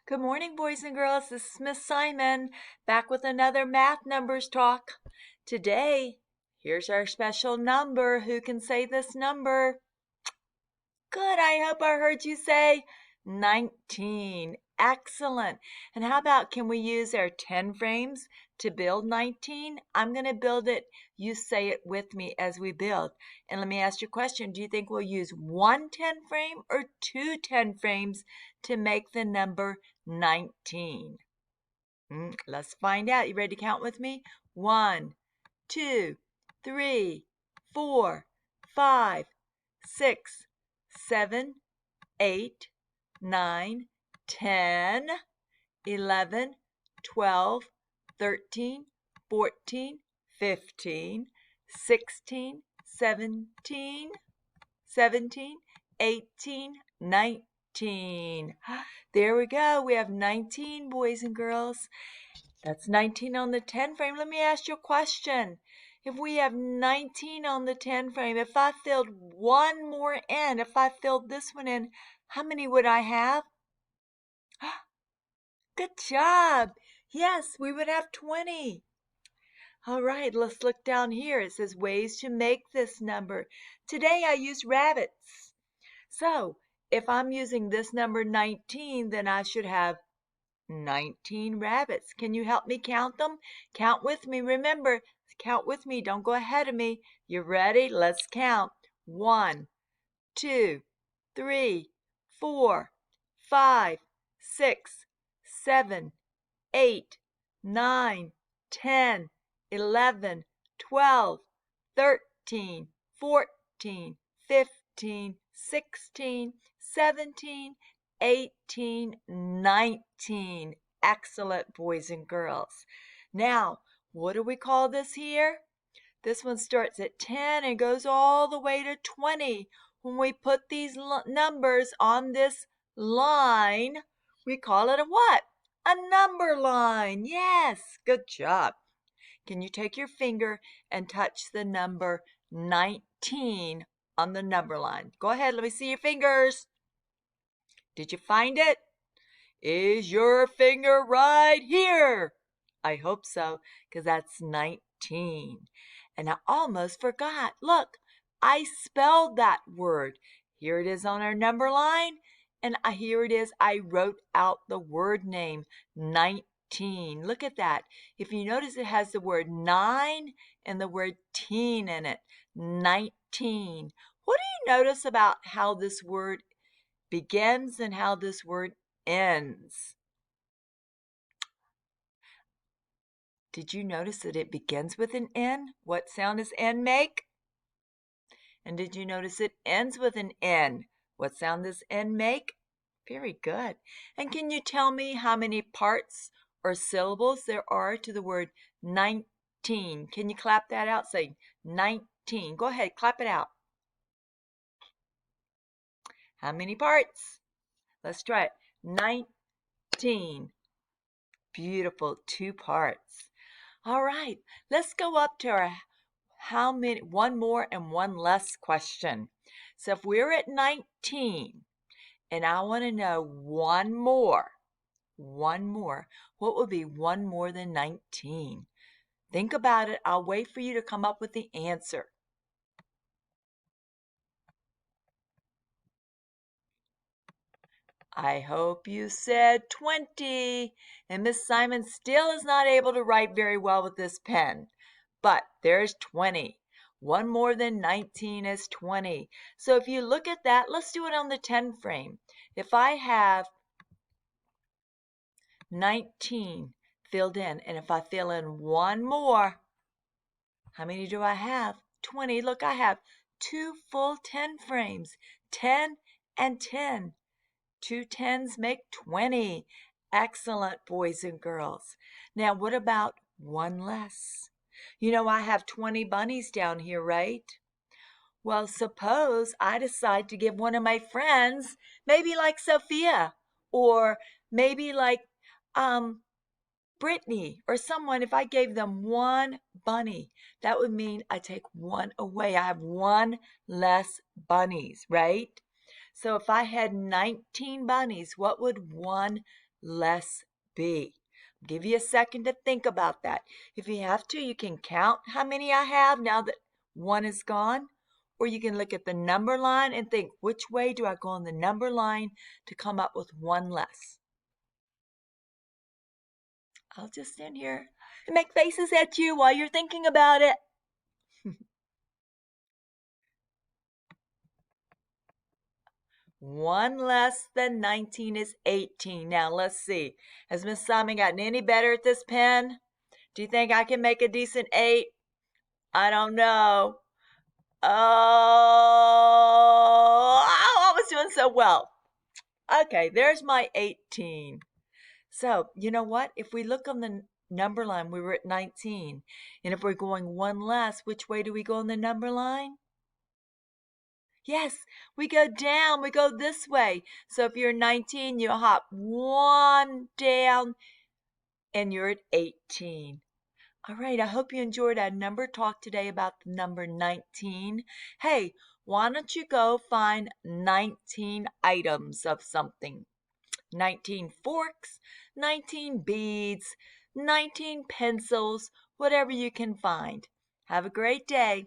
Good morning, boys and girls. This is Miss Simon, back with another math numbers talk. Today, here's our special number. Who can say this number? Good, I hope I heard you say 19. Excellent. And how about, can we use our 10 frames to build 19? I'm going to build it. You say it with me as we build. And let me ask you a question. Do you think we'll use one 10 frame or two 10 frames to make the number 19? Let's find out. You ready to count with me? 1, 2, 3, 4, 5, 6, 7, 8, 9, 10, 11, 12, 13, 14, 15, 16, 17, 18, 19. There we go. We have 19, boys and girls. That's 19 on the 10 frame. Let me ask you a question. If we have 19 on the 10 frame, if I filled one more in, if I filled this one in, how many would I have? Good job. Yes, we would have 20. All right, let's look down here. It says ways to make this number. Today I used rabbits. So if I'm using this number 19, then I should have 19 rabbits. Can you help me count them? Count with me. Remember, count with me. Don't go ahead of me. You ready? Let's count. 1, 2, 3, 4, 5, 6, 7, 8, 9, 10, 11, 12, 13, 14, 15, 16, 17, 18, 19. Excellent, boys and girls. Now, what do we call this here? This one starts at 10 and goes all the way to 20. When we put these numbers on this line, we call it a what? A number line. Yes, good job. Can you take your finger and touch the number 19 on the number line? Go ahead, let me see your fingers. Did you find it? Is your finger right here? I hope so, because that's 19. And I almost forgot. Look, I spelled that word. Here it is on our number line. And here it is. I wrote out the word name, 19. Look at that. If you notice, it has the word 9 and the word teen in it. 19. What do you notice about how this word begins and how this word ends? Did you notice that it begins with an N? What sound does N make? And did you notice it ends with an N? What sound does N make? Very good. And can you tell me how many parts or syllables there are to the word 19? Can you clap that out? Say 19. Go ahead, clap it out. How many parts? Let's try it. 19. Beautiful, 2 parts. All right, let's go up to our how many, one more and one less question. So if we're at 19 and I want to know one more, what would be one more than 19? Think about it. I'll wait for you to come up with the answer. I hope you said 20. And Miss Simon still is not able to write very well with this pen. But there's 20. One more than 19 is 20. So if you look at that, let's do it on the 10 frame. If I have 19 filled in, and if I fill in one more, how many do I have? 20. Look, I have 2 full 10 frames. 10 and 10. 2 10s make 20. Excellent, boys and girls. Now, what about one less? You know, I have 20 bunnies down here, right? Well, suppose I decide to give one of my friends, maybe like Sophia, or maybe like Brittany, or someone, if I gave them one bunny, that would mean I take one away. I have one less bunnies, right? So if I had 19 bunnies, what would one less B. I'll give you a second to think about that. If you have to, you can count how many I have now that one is gone, or you can look at the number line and think, which way do I go on the number line to come up with one less? I'll just stand here and make faces at you while you're thinking about it. One less than 19 is 18. Now let's see. Has Miss Simon gotten any better at this pen? Do you think I can make a decent 8? I don't know. Oh, I was doing so well. Okay, there's my 18. So, you know what? If we look on the number line, we were at 19. And if we're going one less, which way do we go on the number line? Yes, we go down. We go this way. So if you're 19, you hop one down and you're at 18. All right, I hope you enjoyed our number talk today about the number 19. Hey, why don't you go find 19 items of something? 19 forks, 19 beads, 19 pencils, whatever you can find. Have a great day.